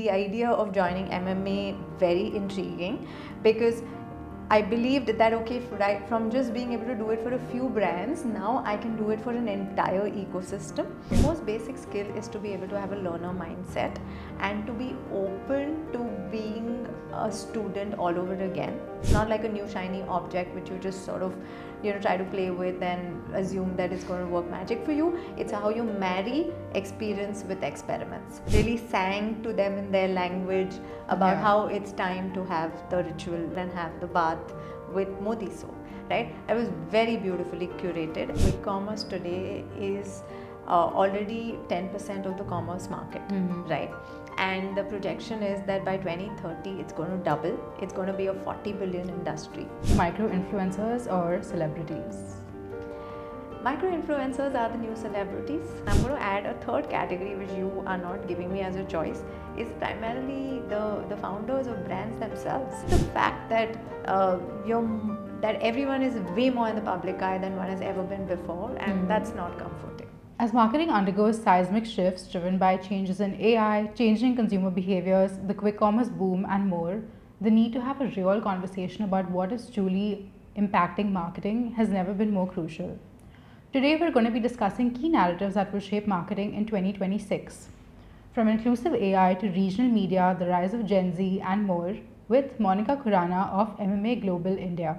The idea of joining MMA very intriguing because I believed that okay, right from just being able to do it for a few brands, now I can do it for an entire ecosystem. The most basic skill is to be able to have a learner mindset and to be open to being a student all over again. It's not like a new shiny object which you just sort of try to play with and assume that it's going to work magic for you. It's how you marry experience with experiments. Really sang to them in their language about how it's time to have the ritual and have the bath with moti soap, right? It was very beautifully curated. E-commerce today is already 10% of the commerce market, right? And the projection is that by 2030 it's going to double. It's going to be a 40 billion industry. Micro-influencers or celebrities? Micro-influencers are the new celebrities. I'm going to add a third category which you are not giving me as a choice, is primarily the founders of brands themselves. The fact that that everyone is way more in the public eye than one has ever been before, and that's not comforting. As marketing undergoes seismic shifts driven by changes in AI, changing consumer behaviors, the quick commerce boom, and more, the need to have a real conversation about what is truly impacting marketing has never been more crucial. Today, we're going to be discussing key narratives that will shape marketing in 2026. From inclusive AI to regional media, the rise of Gen Z, and more, with Moneka Khurana of MMA Global India.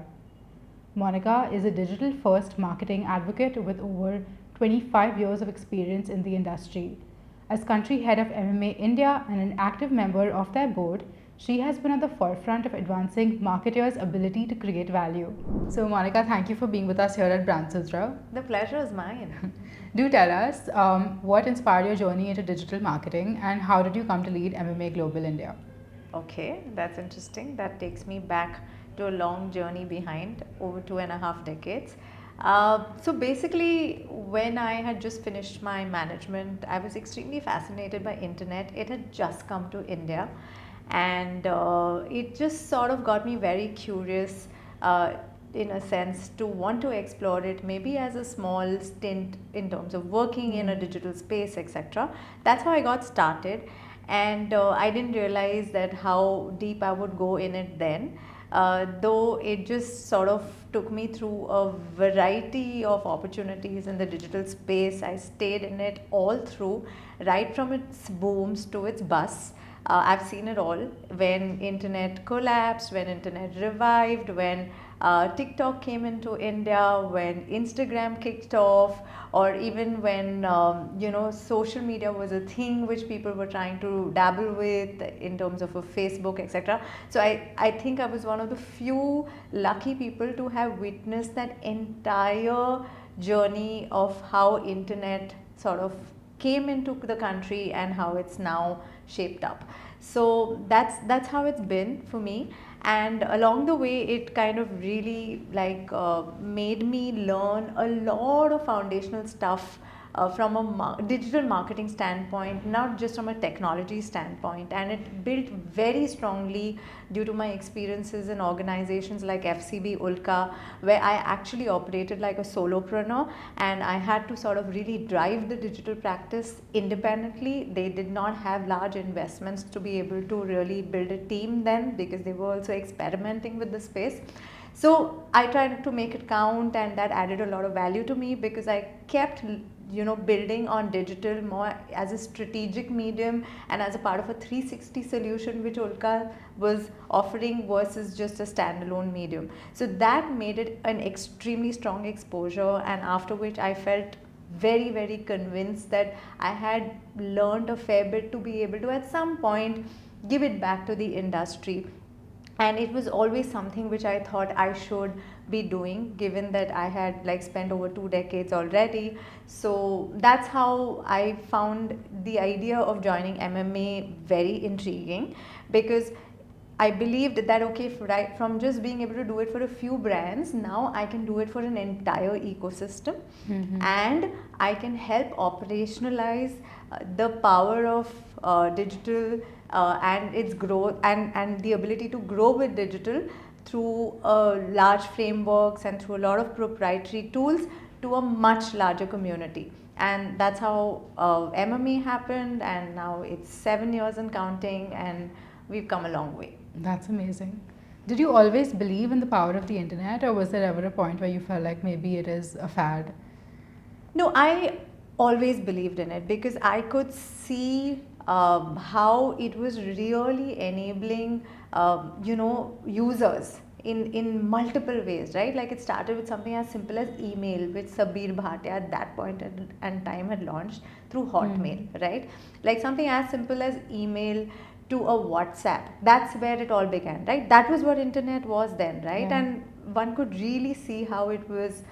Moneka is a digital-first marketing advocate with over 25 years of experience in the industry. As country head of MMA India and an active member of their board, she has been at the forefront of advancing marketers' ability to create value. So, Moneka, thank you for being with us here at Brand Sudra. The pleasure is mine. Do tell us what inspired your journey into digital marketing and how did you come to lead MMA Global India? Okay, that's interesting. That takes me back to a long journey behind over 2.5 decades. So basically, when I had just finished my management, I was extremely fascinated by internet. It had just come to India, and it just sort of got me very curious, in a sense, to want to explore it, maybe as a small stint in terms of working in a digital space, etc. That's how I got started, and I didn't realize that how deep I would go in it then. Though it just sort of took me through a variety of opportunities in the digital space. I stayed in it all through, right from its booms to its busts. I've seen it all. When internet collapsed, when internet revived, when TikTok came into India, when Instagram kicked off, or even when social media was a thing which people were trying to dabble with in terms of a Facebook, etc. So I think I was one of the few lucky people to have witnessed that entire journey of how internet sort of came into the country and how it's now shaped up. So that's how it's been for me, and along the way it kind of really made me learn a lot of foundational stuff from a digital marketing standpoint, not just from a technology standpoint, and it built very strongly due to my experiences in organizations like FCB Ulka, where I actually operated like a solopreneur, and I had to sort of really drive the digital practice independently. They did not have large investments to be able to really build a team then, because they were also experimenting with the space. So I tried to make it count, and that added a lot of value to me because I kept building on digital more as a strategic medium and as a part of a 360 solution which Ulka was offering versus just a standalone medium. So that made it an extremely strong exposure, and after which I felt very, very convinced that I had learned a fair bit to be able to at some point give it back to the industry. And it was always something which I thought I should be doing, given that I had spent over 2 decades already. So that's how I found the idea of joining MMA very intriguing, because I believed that okay, right from just being able to do it for a few brands, now I can do it for an entire ecosystem, and I can help operationalize the power of digital and its growth and the ability to grow with digital through large frameworks and through a lot of proprietary tools to a much larger community. And that's how MMA happened, and now it's 7 years and counting, and we've come a long way. That's amazing. Did you always believe in the power of the internet, or was there ever a point where you felt like maybe it is a fad? No, I always believed in it because I could see how it was really enabling, users in multiple ways, right? Like it started with something as simple as email, which Sabir Bhatia at that point and time had launched through Hotmail, right? Like something as simple as email to a WhatsApp. That's where it all began, right? That was what internet was then, right? Yeah. And one could really see how it was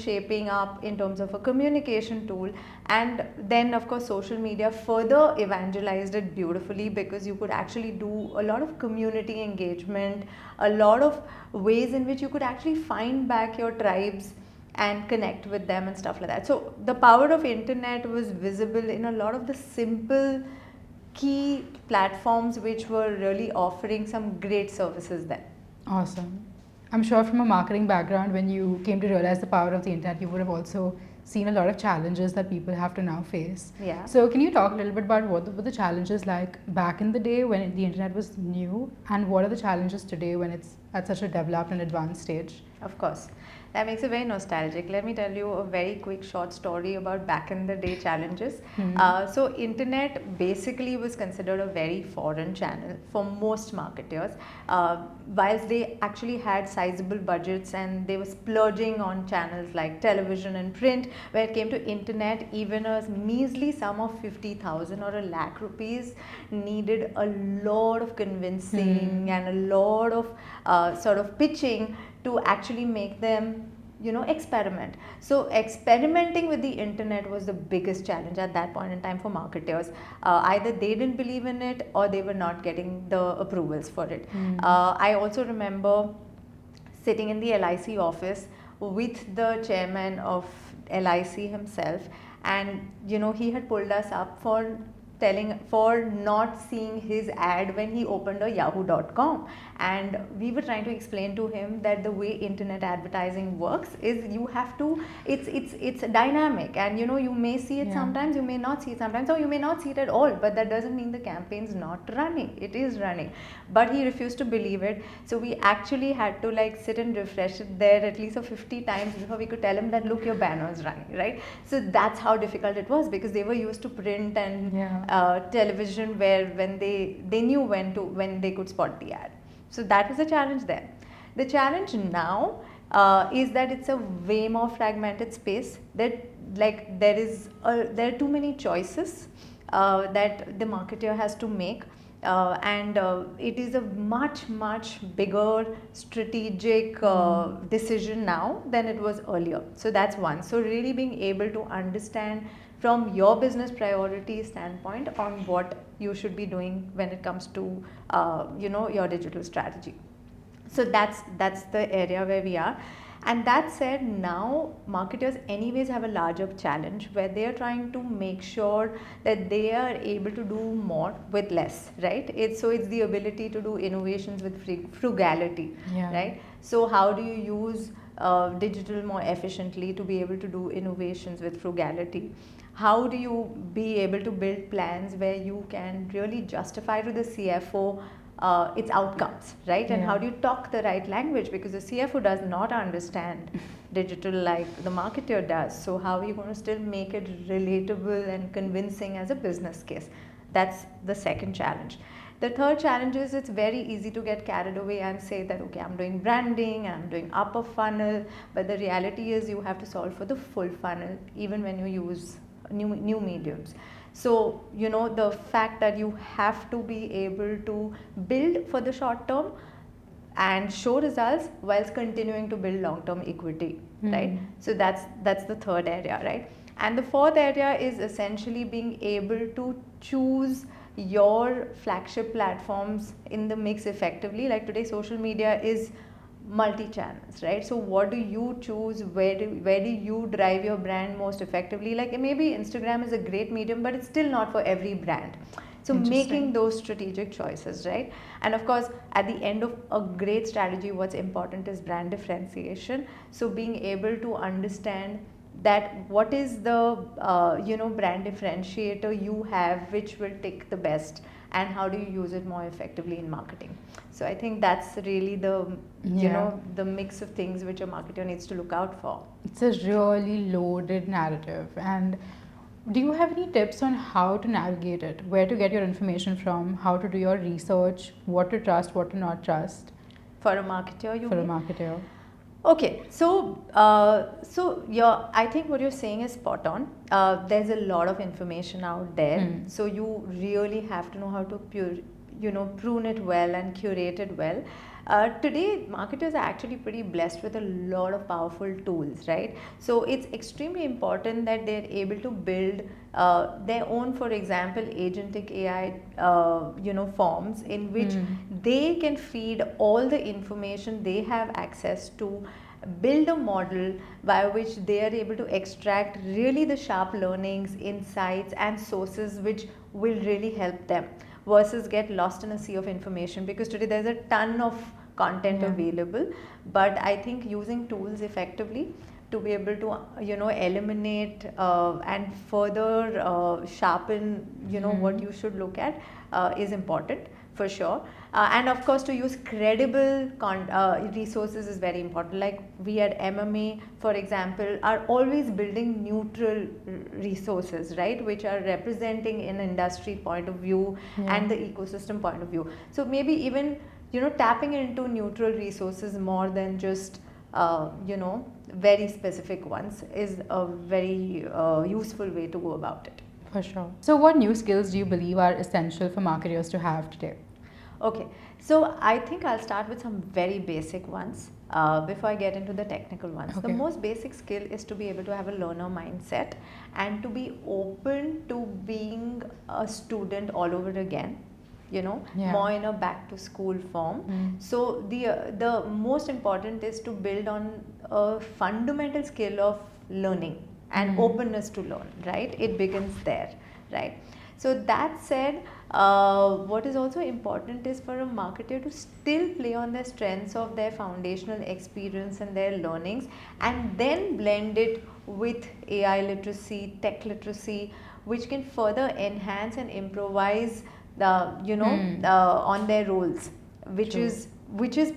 shaping up in terms of a communication tool. And then of course social media further evangelized it beautifully, because you could actually do a lot of community engagement, a lot of ways in which you could actually find back your tribes and connect with them and stuff like that. So the power of internet was visible in a lot of the simple key platforms which were really offering some great services then. Awesome. I'm sure from a marketing background, when you came to realize the power of the internet, you would have also seen a lot of challenges that people have to now face. Yeah. So, can you talk a little bit about what were the challenges like back in the day when the internet was new, and what are the challenges today when it's at such a developed and advanced stage? Of course. That makes it very nostalgic. Let me tell you a very quick short story about back in the day challenges. So internet basically was considered a very foreign channel for most marketers. Whilst they actually had sizable budgets and they were splurging on channels like television and print, where it came to internet, even a measly sum of 50,000 or a lakh rupees needed a lot of convincing and a lot of sort of pitching to actually make them experiment. So experimenting with the internet was the biggest challenge at that point in time for marketers. Either they didn't believe in it or they were not getting the approvals for it. I also remember sitting in the LIC office with the chairman of LIC himself, and he had pulled us up for not seeing his ad when he opened a yahoo.com, and we were trying to explain to him that the way internet advertising works is you have to it's dynamic, and you may see it sometimes, you may not see it sometimes, or you may not see it at all, but that doesn't mean the campaign's not running. It is running. But he refused to believe it, so we actually had to sit and refresh it there at least 50 times before we could tell him that look, your banner is running, right? So that's how difficult it was, because they were used to print and television, where when they knew when they could spot the ad. So that was a challenge then. The challenge now is that it's a way more fragmented space, that there are too many choices that the marketer has to make, and it is a much bigger strategic decision now than it was earlier. So that's one. So really being able to understand from your business priority standpoint on what you should be doing when it comes to your digital strategy. So that's the area where we are. And that said, now marketers anyways have a larger challenge where they are trying to make sure that they are able to do more with less, right? It's the ability to do innovations with frugality, right? So how do you use digital more efficiently to be able to do innovations with frugality? How do you be able to build plans where you can really justify to the CFO its outcomes, right? And how do you talk the right language? Because the CFO does not understand digital like the marketer does. So how are you going to still make it relatable and convincing as a business case? That's the second challenge. The third challenge is it's very easy to get carried away and say that, okay, I'm doing branding, I'm doing upper funnel, but the reality is you have to solve for the full funnel even when you use new mediums. So, the fact that you have to be able to build for the short term and show results whilst continuing to build long-term equity, right? So that's the third area, right? And the fourth area is essentially being able to choose your flagship platforms in the mix effectively. Like today, social media is multi-channels, right? So what do you choose? Where do you drive your brand most effectively? Like maybe Instagram is a great medium, but it's still not for every brand. So making those strategic choices, right? And of course, at the end of a great strategy, what's important is brand differentiation. So being able to understand that what is the brand differentiator you have which will tick the best, and how do you use it more effectively in marketing. So I think that's really the mix of things which a marketer needs to look out for. It's a really loaded narrative. And do you have any tips on how to navigate it? Where to get your information from? How to do your research? What to trust? What to not trust? For a marketer, you For a mean? marketer. Okay, so I think what you're saying is spot on. There's a lot of information out there, so you really have to know how to prune it well and curate it well. Today, marketers are actually pretty blessed with a lot of powerful tools, right? So it's extremely important that they're able to build their own, for example, agentic AI, forms in which they can feed all the information they have access to, build a model by which they are able to extract really the sharp learnings, insights, and sources which will really help them, versus get lost in a sea of information, because today there's a ton of content available. But I think using tools effectively to be able to eliminate and further sharpen what you should look at is important for sure. And of course, to use credible resources is very important. Like we at MMA, for example, are always building neutral resources, right, which are representing an industry point of view and the ecosystem point of view. So maybe even tapping into neutral resources more than just very specific ones is a very useful way to go about it. For sure. So what new skills do you believe are essential for marketers to have today? Okay, so I think I'll start with some very basic ones before I get into the technical ones. Okay. The most basic skill is to be able to have a learner mindset and to be open to being a student all over again. More in a back to school form. So the most important is to build on a fundamental skill of learning and openness to learn, right? It begins there, right? So that said, what is also important is for a marketer to still play on the strengths of their foundational experience and their learnings, and then blend it with AI literacy, tech literacy, which can further enhance and improvise on their roles, which is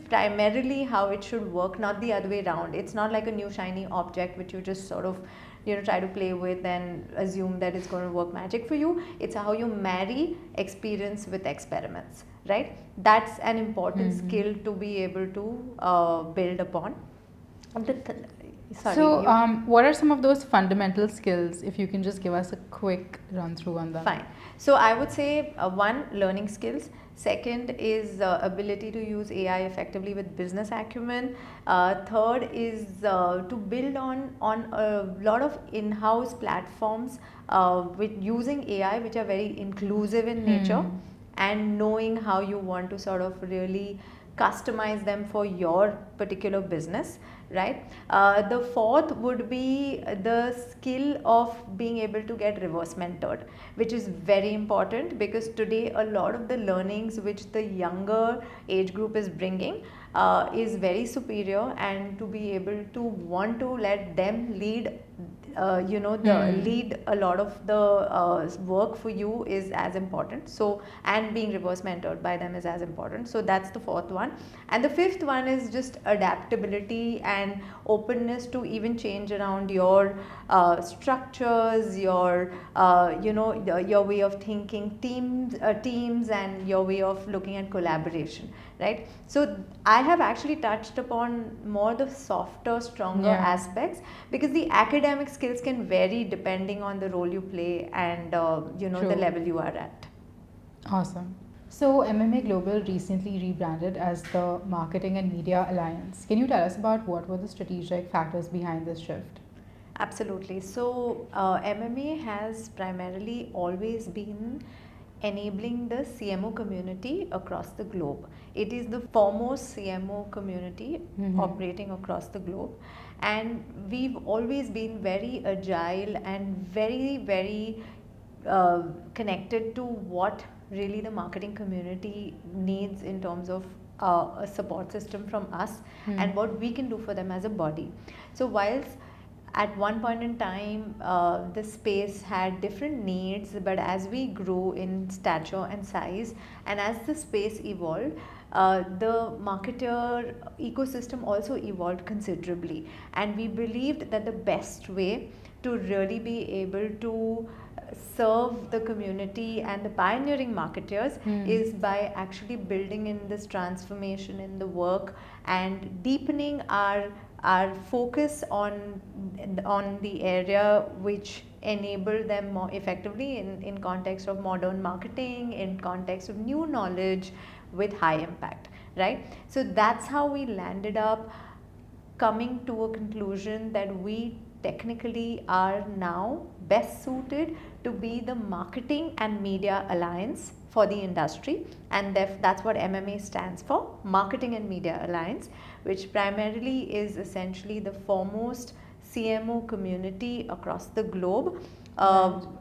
primarily how it should work, not the other way around. It's not like a new shiny object which you just sort of try to play with and assume that it's going to work magic for you. It's how you marry experience with experiments, right? That's an important skill to be able to build upon. What are some of those fundamental skills, if you can just give us a quick run through on them? Fine. So I would say one, learning skills. Second is ability to use AI effectively with business acumen. Third is to build on a lot of in-house platforms with using AI, which are very inclusive in nature, and knowing how you want to sort of really customize them for your particular business, right? The fourth would be the skill of being able to get reverse mentored, which is very important, because today a lot of the learnings which the younger age group is bringing is very superior, and to be able to want to let them lead lead a lot of the work for you is as important. So, and being reverse mentored by them is as important. So that's the fourth one. And the fifth one is just adaptability and openness to even change around your structures, your your way of thinking, teams, and your way of looking at collaboration, right? So I have actually touched upon more the softer, stronger aspects, because the academic skills can vary depending on the role you play and the level you are at. Awesome. So MMA Global recently rebranded as the Marketing and Media Alliance. Can you tell us about what were the strategic factors behind this shift? Absolutely. So MMA has primarily always been enabling the CMO community across the globe. It is the foremost CMO community operating across the globe, and we've always been very agile and very, very connected to what really the marketing community needs in terms of a support system from us and what we can do for them as a body. So whilst at one point in time, the space had different needs, but as we grew in stature and size, and as the space evolved, the marketer ecosystem also evolved considerably. And we believed that the best way to really be able to serve the community and the pioneering marketers is by actually building in this transformation in the work and deepening our focus on the area which enable them more effectively in context of modern marketing, in context of new knowledge with high impact, right? So that's how we landed up coming to a conclusion that we technically are now best suited to be the marketing and media alliance for the industry, and that's what MMA stands for, Marketing and Media Alliance, which primarily is essentially the foremost CMO community across the globe,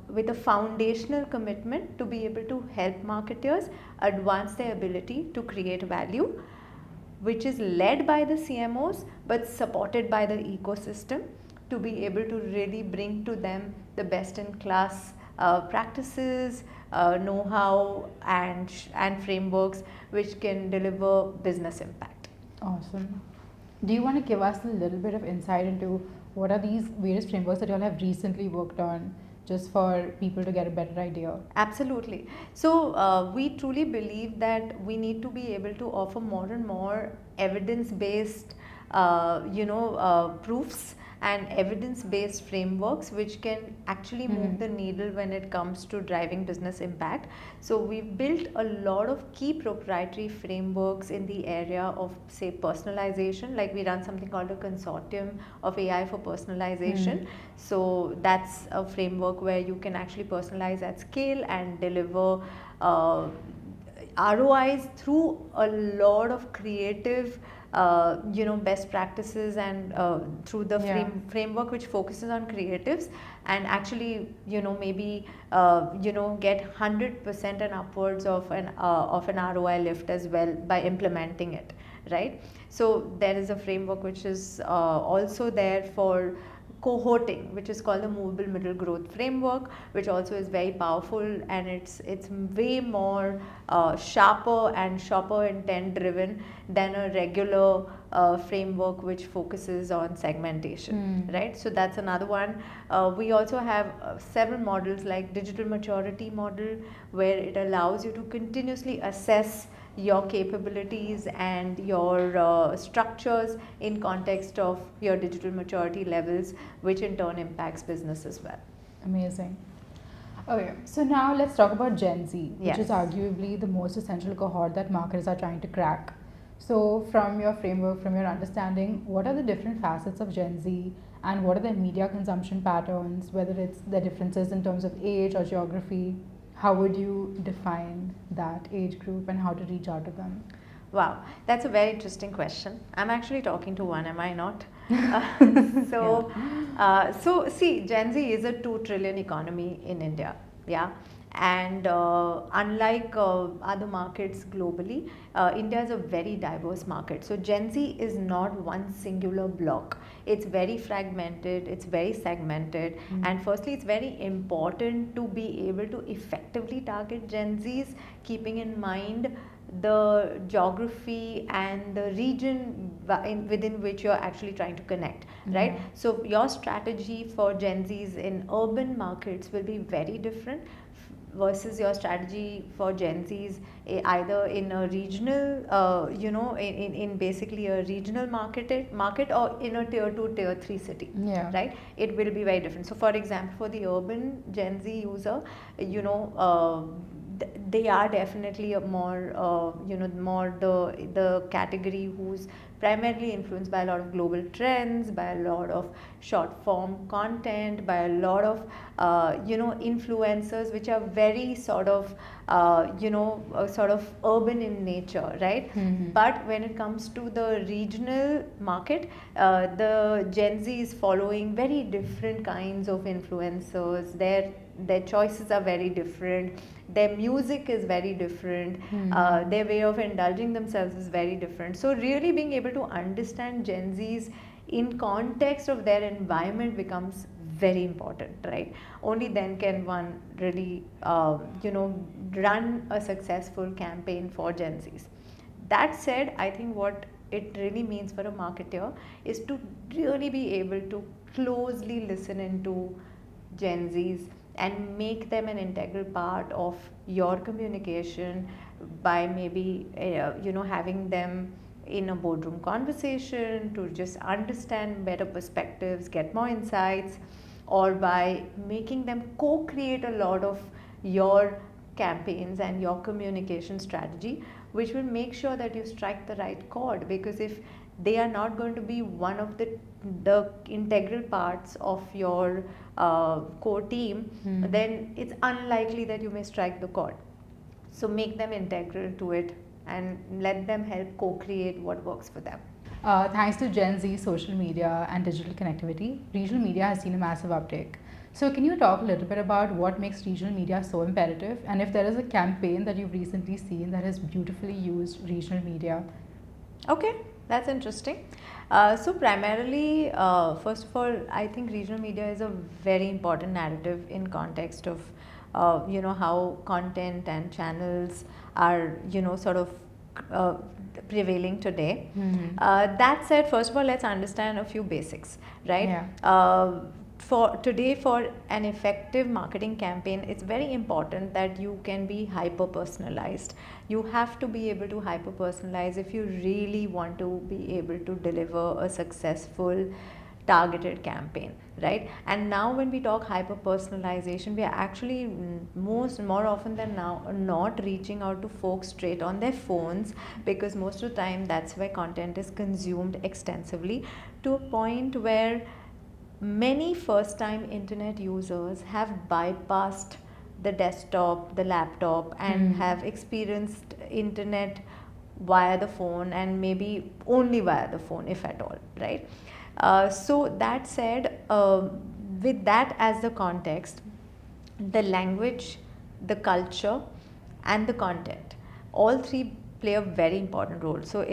with a foundational commitment to be able to help marketers advance their ability to create value, which is led by the CMOs but supported by the ecosystem to be able to really bring to them the best in class practices, know-how, and frameworks which can deliver business impact. Awesome. Do you want to give us a little bit of insight into what are these various frameworks that you all have recently worked on, just for people to get a better idea? Absolutely. So we truly believe that we need to be able to offer more and more evidence-based, proofs and evidence-based frameworks which can actually move the needle when it comes to driving business impact. So we've built a lot of key proprietary frameworks in the area of, say, personalization. Like we run something called a consortium of AI for personalization. So that's a framework where you can actually personalize at scale and deliver ROIs through a lot of creative best practices and through the framework which focuses on creatives, and actually maybe get 100% and upwards of an ROI lift as well by implementing it, right? So there is a framework which is also there for cohorting, which is called the movable middle growth framework, which also is very powerful, and it's way more sharper and shopper intent driven than a regular framework which focuses on segmentation, right? So that's another one. We also have several models like digital maturity model, where it allows you to continuously assess your capabilities and your structures in context of your digital maturity levels, which in turn impacts business as well. Amazing. Okay, so now let's talk about Gen Z, which Yes. is arguably the most essential cohort that marketers are trying to crack. So from your framework, from your understanding, what are the different facets of Gen Z and what are their media consumption patterns, whether it's the differences in terms of age or geography? How would you define that age group and how to reach out to them? Wow, that's a very interesting question. I'm actually talking to one, am I not? So see, Gen Z is a 2 trillion economy in India, yeah. And unlike other markets globally, India is a very diverse market. So Gen Z is not one singular block. It's very fragmented, it's very segmented. And firstly, it's very important to be able to effectively target Gen Zs, keeping in mind the geography and the region within which you're actually trying to connect, right? So your strategy for Gen Zs in urban markets will be very different versus your strategy for Gen Zs either in a regional, in basically a regional market or in a tier 2, tier 3 city, right? It will be very different. So for example, for the urban Gen Z user, they are definitely a more more the category who's primarily influenced by a lot of global trends, by a lot of short form content, by a lot of influencers which are very sort of urban in nature, right? But when it comes to the regional market, the Gen Z is following very different kinds of influencers. Their choices are very different, their music is very different, their way of indulging themselves is very different. So really being able to understand Gen Z's in context of their environment becomes very important, right? Only then can one really, run a successful campaign for Gen Zs. That said, I think what it really means for a marketer is to really be able to closely listen into Gen Zs and make them an integral part of your communication by maybe having them in a boardroom conversation to just understand better perspectives, get more insights, or by making them co-create a lot of your campaigns and your communication strategy, which will make sure that you strike the right chord. Because if they are not going to be one of the integral parts of your core team, then it's unlikely that you may strike the chord. So make them integral to it and let them help co-create what works for them. Thanks to Gen Z, social media, and digital connectivity, regional media has seen a massive uptake. So, can you talk a little bit about what makes regional media so imperative, and if there is a campaign that you've recently seen that has beautifully used regional media? Okay, that's interesting. So primarily, first of all, I think regional media is a very important narrative in context of, how content and channels are, sort of uh, prevailing today. That said, first of all, let's understand a few basics, right? Yeah. For today, for an effective marketing campaign, it's very important that you can be hyper personalized. You have to be able to hyper personalize if you really want to be able to deliver a successful targeted campaign, right? And now when we talk hyper personalization, we are actually more often than now not reaching out to folks straight on their phones, because most of the time that's where content is consumed extensively, to a point where many first time internet users have bypassed the desktop, the laptop, and have experienced internet via the phone, and maybe only via the phone, if at all, right? So that said, with that as the context, the language, the culture, and the content, all three play a very important role. So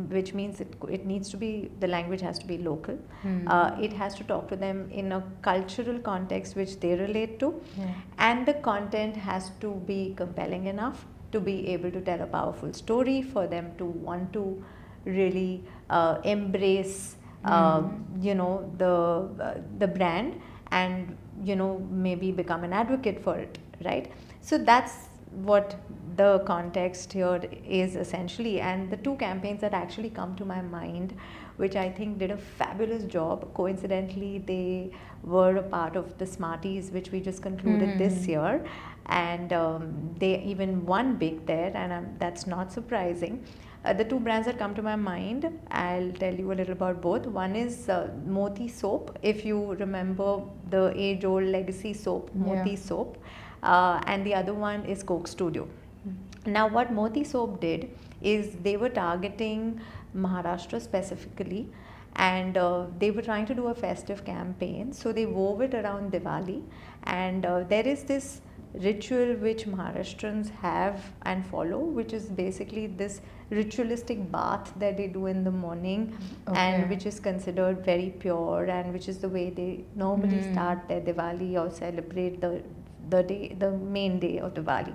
which means it needs to be, the language has to be local. It has to talk to them in a cultural context which they relate to. Yeah. And the content has to be compelling enough to be able to tell a powerful story for them to want to really embrace the brand, and maybe become an advocate for it, right? So that's what the context here is essentially. And the two campaigns that actually come to my mind, which I think did a fabulous job, coincidentally they were a part of the Smarties, which we just concluded this year, and they even won big there, and that's not surprising. The two brands that come to my mind, I'll tell you a little about both. One is Moti soap, if you remember the age-old legacy soap, Moti soap, and the other one is Coke Studio. Now, what Moti soap did is they were targeting Maharashtra specifically, and they were trying to do a festive campaign, so they wove it around Diwali, and there is this ritual which Maharashtrians have and follow, which is basically this ritualistic bath that they do in the morning, and which is considered very pure, and which is the way they normally start their Diwali or celebrate the main day of Diwali.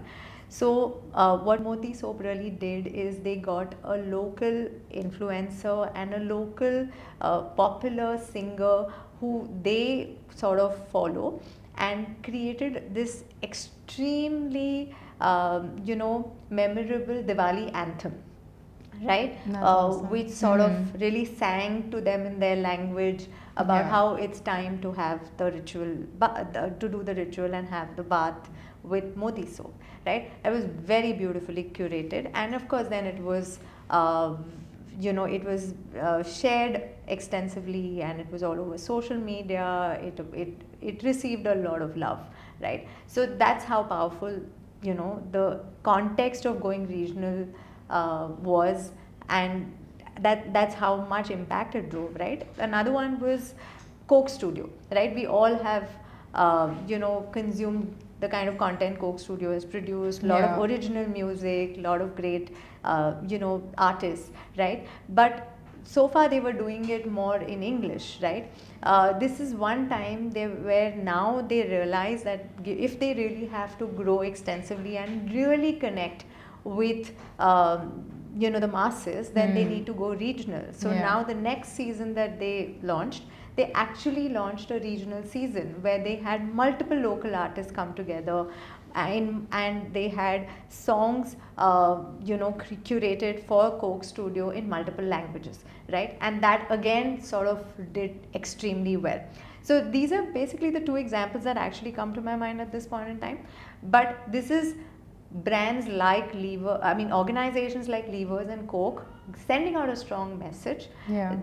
So what Moti Soap really did is they got a local influencer and a local popular singer who they sort of follow, and created this extremely memorable Diwali anthem, right? Awesome. Which sort of really sang to them in their language about how it's time to have the ritual, to do the ritual and have the bath with Moti soap, right? It was very beautifully curated, and of course then it was it was shared extensively, and it was all over social media. It received a lot of love, right? So that's how powerful the context of going regional was, and that's how much impact it drove, right? Another one was Coke Studio, right? We all have consumed the kind of content Coke Studio has produced, a lot of original music, a lot of great artists, right? But so far they were doing it more in English, right? This is one time where now they realize that if they really have to grow extensively and really connect with the masses, then they need to go regional. So now the next season that they launched, they actually launched a regional season where they had multiple local artists come together, and they had songs curated for Coke Studio in multiple languages, right? And that again sort of did extremely well. So these are basically the two examples that actually come to my mind at this point in time. But this is brands like organizations like Levers and Coke sending out a strong message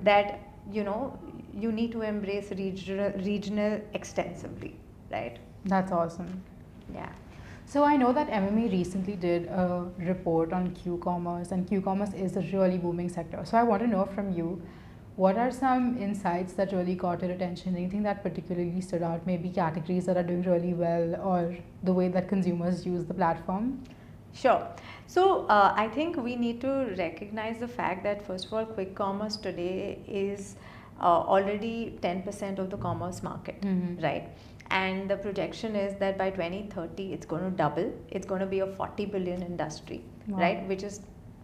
that you need to embrace regional extensively, right? That's awesome. Yeah. So I know that MMA recently did a report on Q-commerce, and Q-commerce is a really booming sector. So I want to know from you, what are some insights that really caught your attention? Anything that particularly stood out? Maybe categories that are doing really well, or the way that consumers use the platform? Sure. So I think we need to recognize the fact that, first of all, quick commerce today is already 10% of the commerce market, right? And the projection is that by 2030 it's going to double. It's going to be a 40 billion industry, right? Which is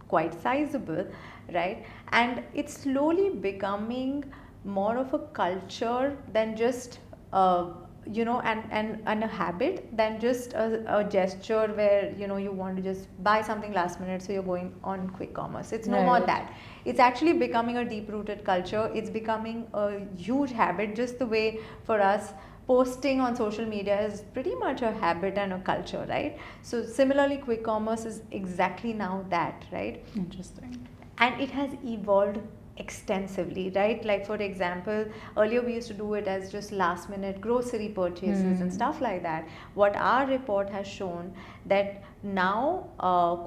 quite sizable, right? And it's slowly becoming more of a culture than just and a habit than just a gesture where you want to just buy something last minute, so you're going on quick commerce. It's no more that. It's actually becoming a deep rooted culture. It's becoming a huge habit, just the way for us posting on social media is pretty much a habit and a culture, right? So similarly, quick commerce is exactly now that, right? Interesting. And it has evolved extensively, right? Like, for example, earlier we used to do it as just last minute grocery purchases and stuff like that. What our report has shown, that now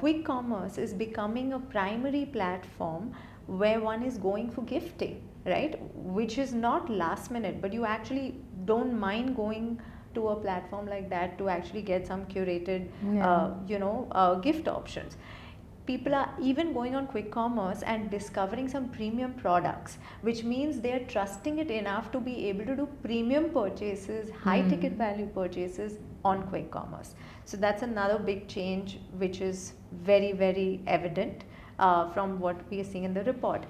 quick commerce is becoming a primary platform where one is going for gifting, right? Which is not last minute, but you actually don't mind going to a platform like that to actually get some curated gift options. People are even going on quick commerce and discovering some premium products, which means they're trusting it enough to be able to do premium purchases, high ticket value purchases on quick commerce. So that's another big change, which is very, very evident from what we are seeing in the report.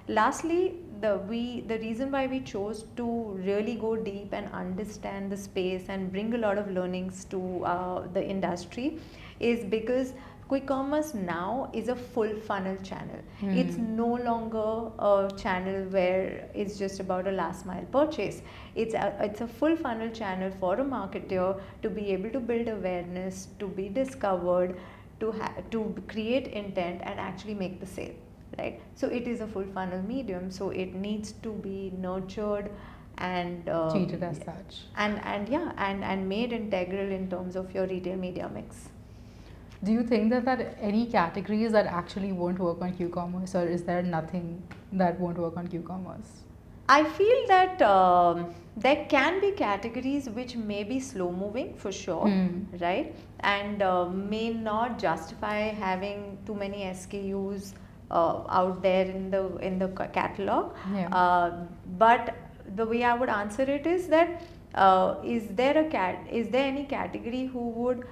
Lastly, the reason why we chose to really go deep and understand the space and bring a lot of learnings to the industry is because quick commerce now is a full funnel channel. It's no longer a channel where it's just about a last mile purchase. It's a full funnel channel for a marketer to be able to build awareness, to be discovered, to create intent and actually make the sale, right? So it is a full funnel medium, so it needs to be nurtured and treated as such, and made integral in terms of your retail media mix. Do you think that any categories that actually won't work on Q-commerce, or is there nothing that won't work on Q-commerce? I feel that there can be categories which may be slow moving for sure, right? And may not justify having too many SKUs out there in the catalog. But the way I would answer it is that is there any category who would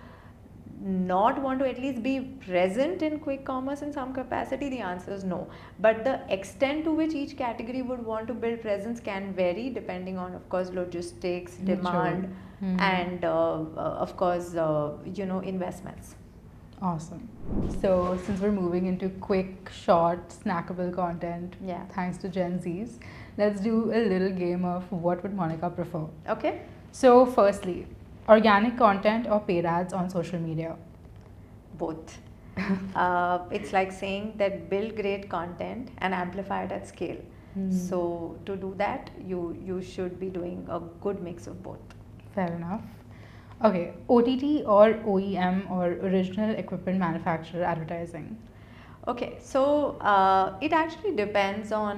not want to at least be present in quick commerce in some capacity? The answer is no. But the extent to which each category would want to build presence can vary depending on, of course, logistics, demand, and of course, investments. Awesome. So since we're moving into quick, short, snackable content, thanks to Gen Zs, let's do a little game of what would Moneka prefer. Okay. So firstly, organic content or paid ads on social media? Both. It's like saying that build great content and amplify it at scale. So to do that, you should be doing a good mix of both. Fair enough. Okay, OTT or OEM or original equipment manufacturer advertising? Okay, so it actually depends on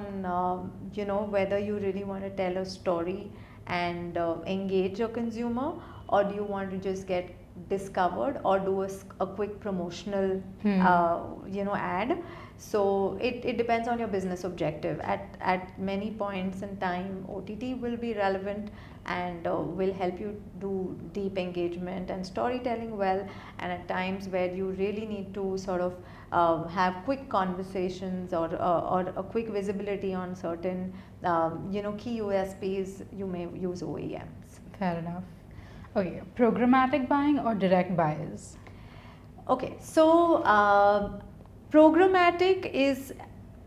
whether you really want to tell a story and engage your consumer, or do you want to just get discovered or do a quick promotional ad. So it depends on your business objective. At many points in time, OTT will be relevant and will help you do deep engagement and storytelling well, and at times where you really need to sort of have quick conversations or a quick visibility on certain key USPs, you may use OEMs. Fair enough. Okay, programmatic buying or direct buys? Okay, so programmatic is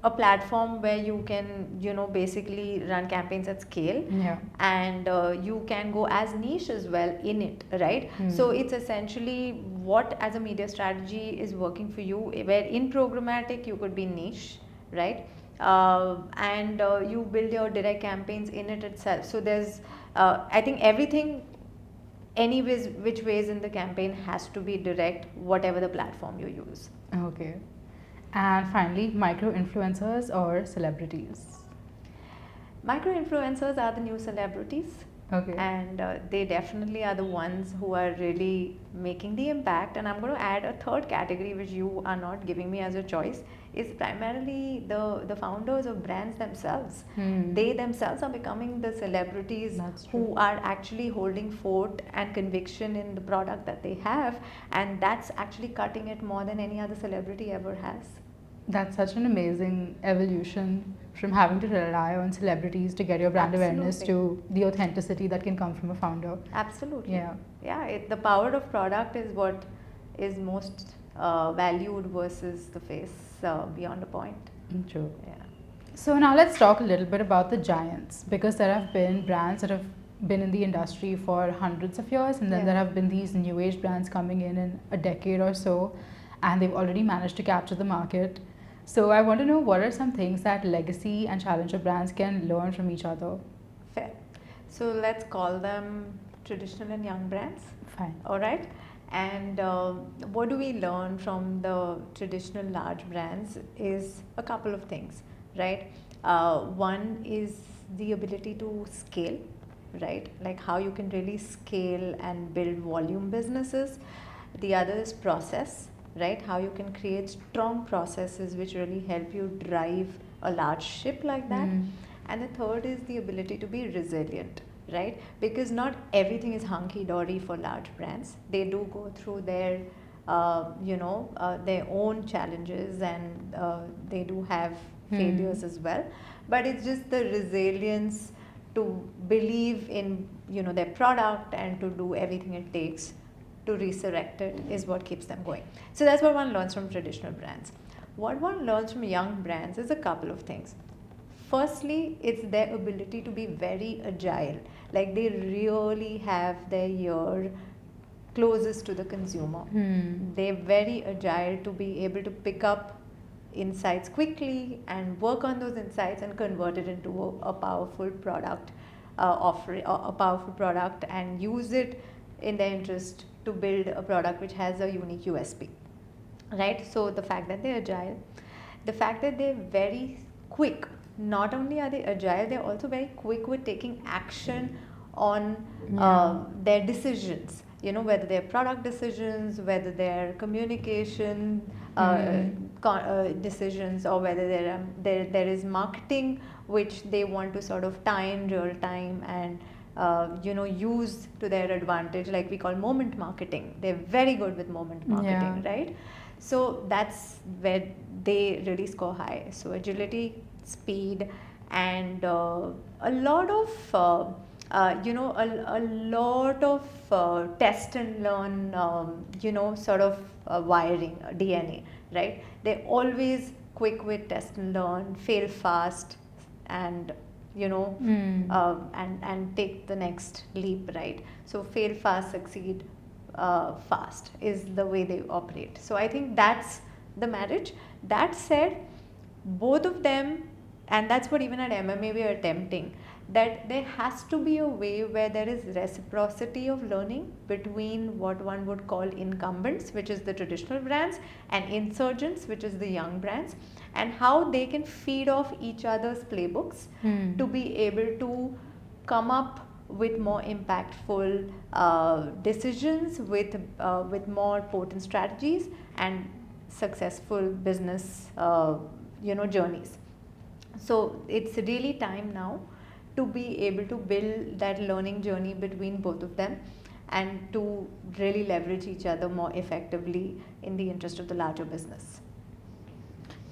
a platform where you can, basically run campaigns at scale. Yeah. And you can go as niche as well in it, right? So it's essentially what as a media strategy is working for you, where in programmatic you could be niche, right? And you build your direct campaigns in it itself. So there's, I think everything, anyways, which ways in the campaign has to be direct, whatever the platform you use. Okay. And finally, micro influencers or celebrities? Micro influencers are the new celebrities. Okay. And they definitely are the ones who are really making the impact. And I'm going to add a third category, which you are not giving me as a choice, is primarily the founders of brands themselves. They themselves are becoming the celebrities who are actually holding fort and conviction in the product that they have, and that's actually cutting it more than any other celebrity ever has. That's such an amazing evolution from having to rely on celebrities to get your brand awareness to the authenticity that can come from a founder. Absolutely. Yeah. The power of product is what is most valued versus the face beyond a point. True. Yeah. So now let's talk a little bit about the giants, because there have been brands that have been in the industry for hundreds of years, and then there have been these new age brands coming in a decade or so, and they've already managed to capture the market. So I want to know, what are some things that legacy and challenger brands can learn from each other? Fair. So let's call them traditional and young brands. Fine. All right. And what do we learn from the traditional large brands is a couple of things, right? One is the ability to scale, right? Like how you can really scale and build volume businesses. The other is process, right? How you can create strong processes which really help you drive a large ship like that. And the third is the ability to be resilient, right? Because not everything is hunky-dory for large brands. They do go through their, their own challenges, and they do have failures as well. But it's just the resilience to believe in, their product and to do everything it takes to resurrect it is what keeps them going. So that's what one learns from traditional brands. What one learns from young brands is a couple of things. Firstly, it's their ability to be very agile. Like they really have their ear closest to the consumer. They're very agile to be able to pick up insights quickly and work on those insights and convert it into a powerful product a powerful product, and use it in their interest to build a product which has a unique USP, right? So the fact that they're agile, the fact that they're very quick. Not only are they agile, they're also very quick with taking action on their decisions. Whether they're product decisions, whether they're communication decisions, or whether there is marketing which they want to sort of tie in real time and use to their advantage, like we call moment marketing. They're very good with moment marketing, right? So that's where they really score high. So agility, speed, and a lot of a lot of test and learn, sort of wiring, DNA, right? They're always quick with test and learn, fail fast, and and take the next leap, right? So fail fast, succeed fast is the way they operate. So I think that's the marriage. That said, both of them, and that's what even at MMA we are attempting, that there has to be a way where there is reciprocity of learning between what one would call incumbents, which is the traditional brands, and insurgents, which is the young brands, and how they can feed off each other's playbooks to be able to come up with more impactful decisions, with more potent strategies and successful business journeys. So it's really time now to be able to build that learning journey between both of them and to really leverage each other more effectively in the interest of the larger business.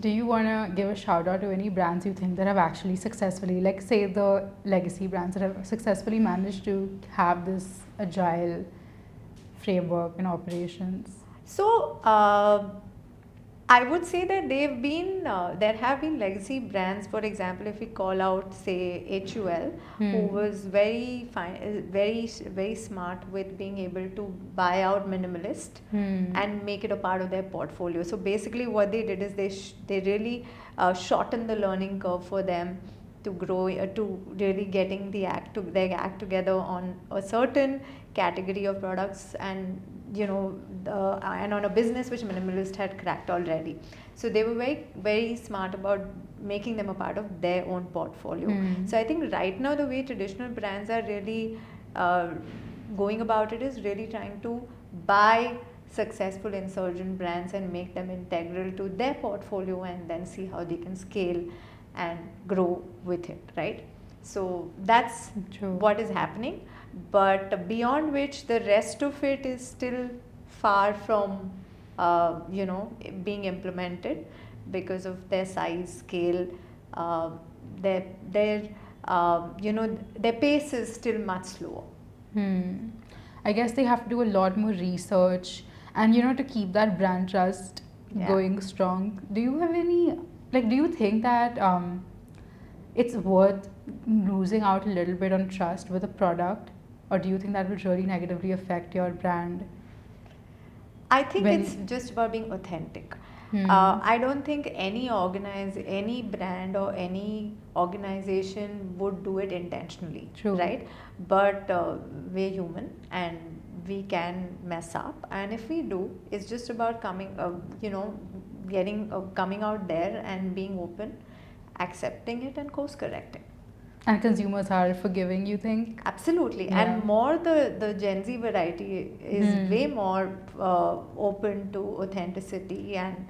Do you want to give a shout out to any brands you think that have actually successfully, like say the legacy brands that have successfully managed to have this agile framework and operations? So I would say that there have been legacy brands. For example, if we call out, say, HUL, who was very fine, very smart with being able to buy out minimalist and make it a part of their portfolio. So basically, what they did is they really shortened the learning curve for them to grow, to really getting their act together on a certain category of products, and and on a business which minimalist had cracked already. So they were very, very smart about making them a part of their own portfolio. So I think right now the way traditional brands are really going about it is really trying to buy successful insurgent brands and make them integral to their portfolio and then see how they can scale and grow with it, right? So that's what is happening. But beyond which, the rest of it is still far from being implemented because of their size, scale, their their pace is still much slower. I guess they have to do a lot more research and to keep that brand trust going strong. Do you have any, like, do you think that it's worth losing out a little bit on trust with a product, or do you think that will really negatively affect your brand? I think it's just about being authentic. I don't think any brand or any organization would do it intentionally. True. Right? But we're human and we can mess up, and if we do, it's just about coming out there and being open, accepting it and course correcting. And consumers are forgiving, you think? Absolutely. Yeah. And more the Gen Z variety is way more open to authenticity and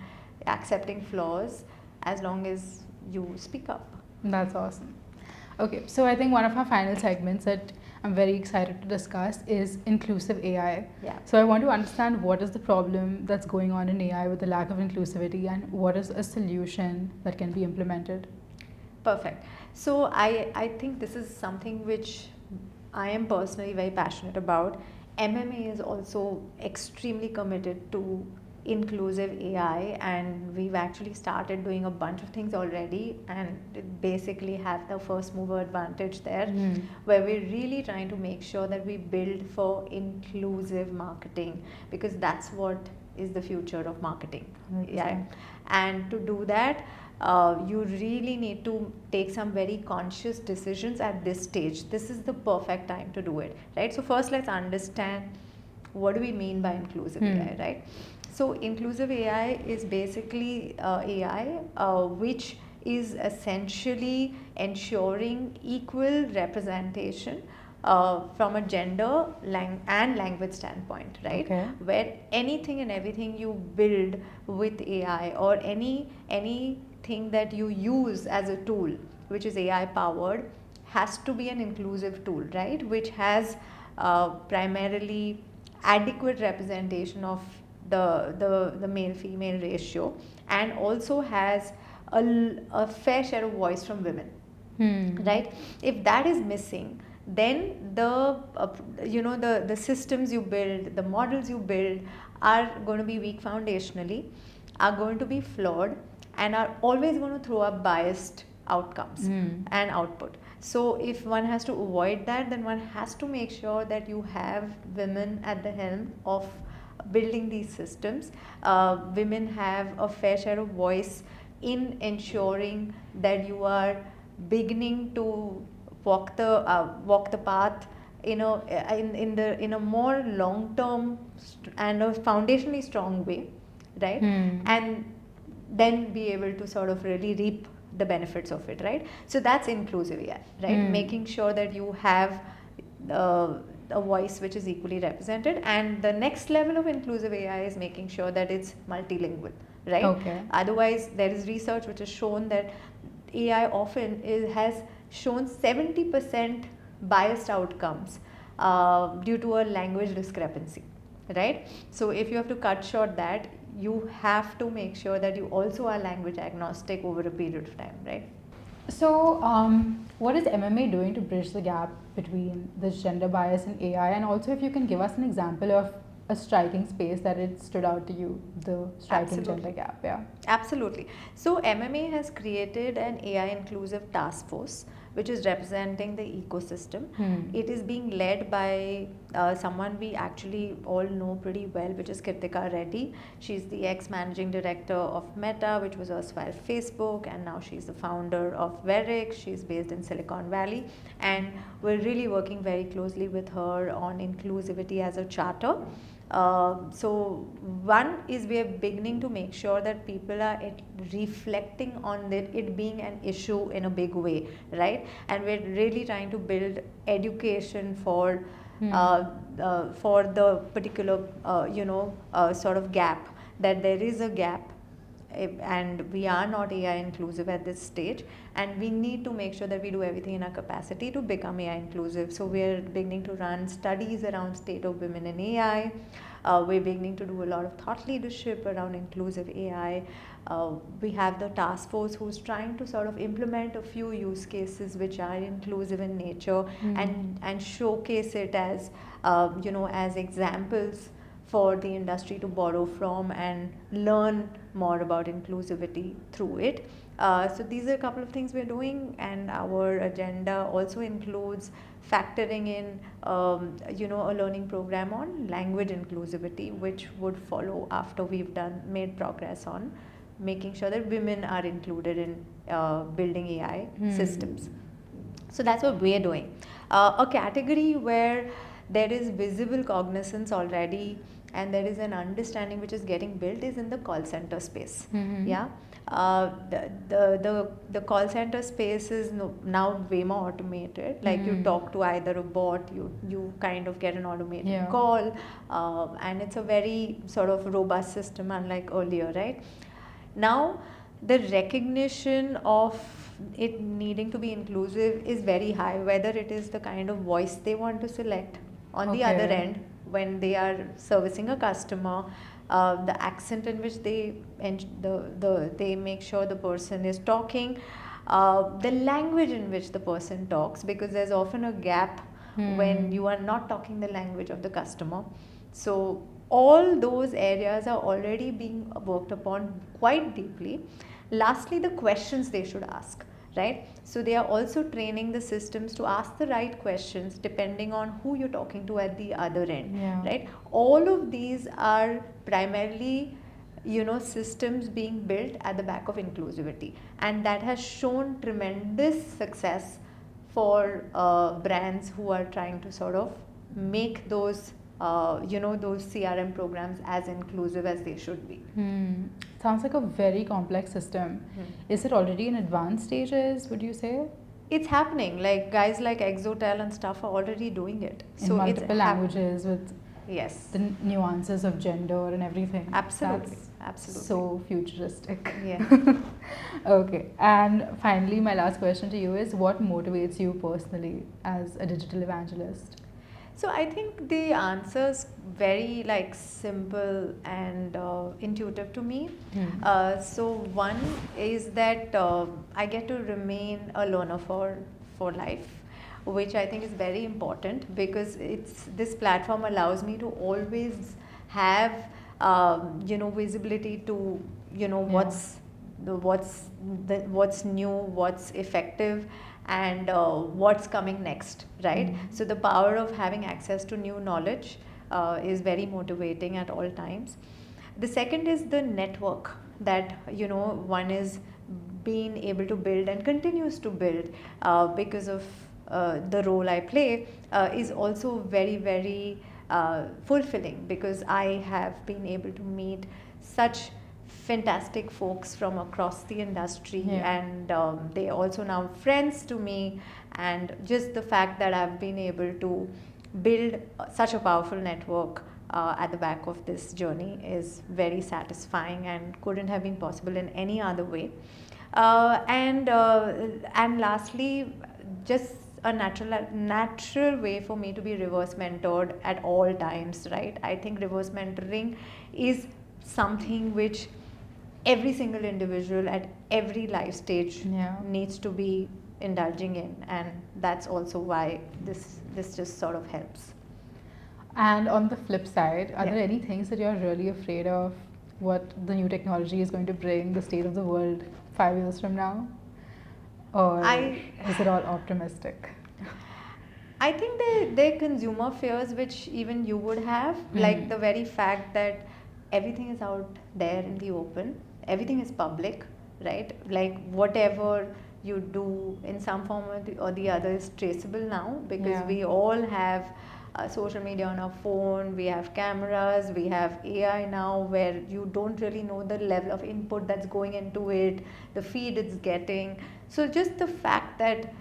accepting flaws as long as you speak up. That's awesome. Okay, so I think one of our final segments that I'm very excited to discuss is inclusive AI. Yeah. So I want to understand what is the problem that's going on in AI with the lack of inclusivity, and what is a solution that can be implemented? Perfect. So I think this is something which I am personally very passionate about. MMA is also extremely committed to inclusive AI, and we've actually started doing a bunch of things already and basically have the first mover advantage there, where we're really trying to make sure that we build for inclusive marketing, because that's what is the future of marketing. Yeah. And to do that, you really need to take some very conscious decisions at this stage. This is the perfect time to do it, right? So first, let's understand what do we mean by inclusive AI, right? So inclusive AI is basically AI which is essentially ensuring equal representation from a gender and language standpoint, right? Okay. Where anything and everything you build with AI, or anything that you use as a tool which is AI powered, has to be an inclusive tool, right? Which has primarily adequate representation of the male-female ratio, and also has a fair share of voice from women, right? If that is missing, then the systems you build, the models you build are going to be weak foundationally, are going to be flawed, and are always going to throw up biased outcomes and output. So if one has to avoid that, then one has to make sure that you have women at the helm of building these systems. Women have a fair share of voice in ensuring that you are beginning to walk the path in a more long term and a foundationally strong way, right? And then be able to sort of really reap the benefits of it, right? So that's inclusive AI, right? Making sure that you have a voice which is equally represented. And the next level of inclusive AI is making sure that it's multilingual, right? Okay. Otherwise, there is research which has shown that AI often has shown 70% biased outcomes due to a language discrepancy, right? So if you have to cut short that, you have to make sure that you also are language agnostic over a period of time, right? So, what is MMA doing to bridge the gap between this gender bias and AI? And also, if you can give us an example of a striking space that it stood out to you, the striking Absolutely. gender gap, yeah. Absolutely. So MMA has created an AI inclusive task force which is representing the ecosystem. It is being led by someone we actually all know pretty well, which is Kirtika Reddy. She's the ex-managing director of Meta, which was erstwhile Facebook, and now she's the founder of Veric. She's based in Silicon Valley, and we're really working very closely with her on inclusivity as a charter. So one is we are beginning to make sure that people are reflecting on it being an issue in a big way, right? And we're really trying to build education for the particular sort of gap, that there is a gap, and we are not AI inclusive at this stage, and we need to make sure that we do everything in our capacity to become AI inclusive. So we're beginning to run studies around state of women in AI. We're beginning to do a lot of thought leadership around inclusive AI. We have the task force who's trying to sort of implement a few use cases which are inclusive in nature, and showcase it as as examples for the industry to borrow from and learn more about inclusivity through it. So these are a couple of things we're doing, and our agenda also includes factoring in a learning program on language inclusivity, which would follow after we've made progress on making sure that women are included in building AI systems. So that's what we're doing. A category where there is visible cognizance already and there is an understanding which is getting built is in the call center space. Yeah. The call center space is now way more automated. Like you talk to either a bot, you kind of get an automated call, and it's a very sort of robust system, unlike earlier, right? Now, the recognition of it needing to be inclusive is very high, whether it is the kind of voice they want to select on the other end when they are servicing a customer, the accent in which they make sure the person is talking, the language in which the person talks, because there's often a gap when you are not talking the language of the customer. So all those areas are already being worked upon quite deeply. Lastly, the questions they should ask, right? So they are also training the systems to ask the right questions depending on who you're talking to at the other end, right? All of these are primarily systems being built at the back of inclusivity, and that has shown tremendous success for brands who are trying to sort of make those those CRM programs as inclusive as they should be. Sounds like a very complex system. Is it already in advanced stages, would you say? It's happening. Like guys like Exotel and stuff are already doing it. In multiple languages with the nuances of gender and everything. Absolutely. That's so futuristic. Yeah. Okay. And finally, my last question to you is, what motivates you personally as a digital evangelist? So I think the answer's very simple and intuitive to me. So one is that I get to remain a learner for life, which I think is very important, because this platform allows me to always have visibility to what's new, what's effective, and what's coming next, right? So the power of having access to new knowledge is very motivating at all times. The second is the network that one is being able to build and continues to build because of the role I play is also very, very fulfilling, because I have been able to meet such fantastic folks from across the industry, Yeah. and they also now friends to me. And just the fact that I've been able to build such a powerful network at the back of this journey is very satisfying and couldn't have been possible in any other way. And lastly, just a natural way for me to be reverse mentored at all times, right? I think reverse mentoring is something which every single individual at every life stage Yeah. needs to be indulging in, and that's also why this just sort of helps. And on the flip side, are there Yeah. any things that you're really afraid of what the new technology is going to bring the state of the world 5 years from now? Or I is it all optimistic? I think they're consumer fears which even you would have, like the very fact that everything is out there in the open, everything is public, right? Like whatever you do in some form or the other is traceable now, because Yeah. we all have social media on our phone, we have cameras, we have AI now, where you don't really know the level of input that's going into it, the feed it's getting. So just the fact that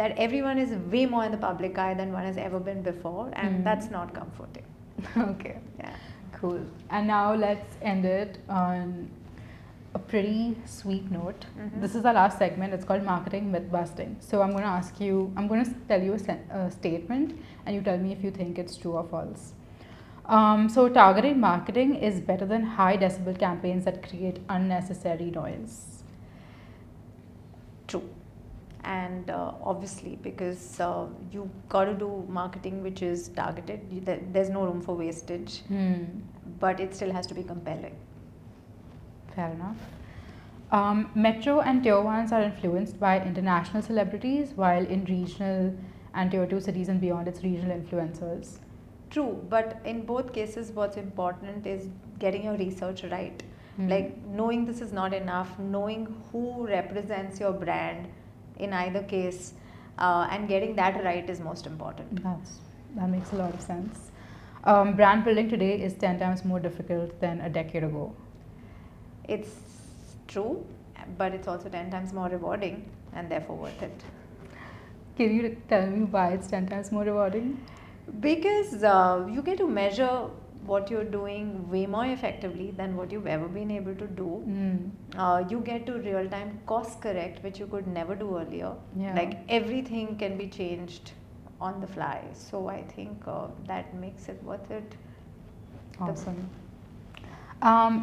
that everyone is way more in the public eye than one has ever been before, and that's not comforting. Okay. Yeah. Cool. And now let's end it on a pretty sweet note. This is our last segment. It's called Marketing Mythbusting. So I'm going to ask you, I'm going to tell you a statement, and you tell me if you think it's true or false. So targeted marketing is better than high decibel campaigns that create unnecessary noise. True. And obviously, because you got to do marketing which is targeted, there's no room for wastage, but it still has to be compelling. Fair enough. Metro and tier ones are influenced by international celebrities, while in regional and tier two cities and beyond, it's regional influencers. True, but in both cases, what's important is getting your research right. Like knowing this is not enough, knowing who represents your brand in either case, and getting that right is most important. That makes a lot of sense. Brand building today is 10 times more difficult than a decade ago. It's true, but it's also 10 times more rewarding and therefore worth it. Can you tell me why it's 10 times more rewarding? Because you get to measure what you're doing way more effectively than what you've ever been able to do. You get to real time course correct, which you could never do earlier. Yeah. Like everything can be changed on the fly. So I think that makes it worth it. Awesome.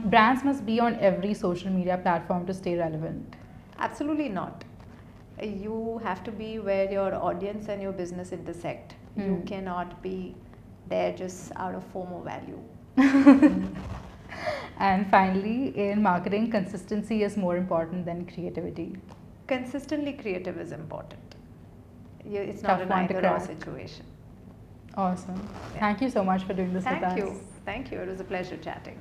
Brands must be on every social media platform to stay relevant. Absolutely not. You have to be where your audience and your business intersect. You cannot be there just out of FOMO value. And finally, in marketing, consistency is more important than creativity. Consistently creative is important. It's not Tough an one to either or crack. situation. Awesome. Yeah. Thank you so much for doing this with us. Thank you. Thank you. It was a pleasure chatting.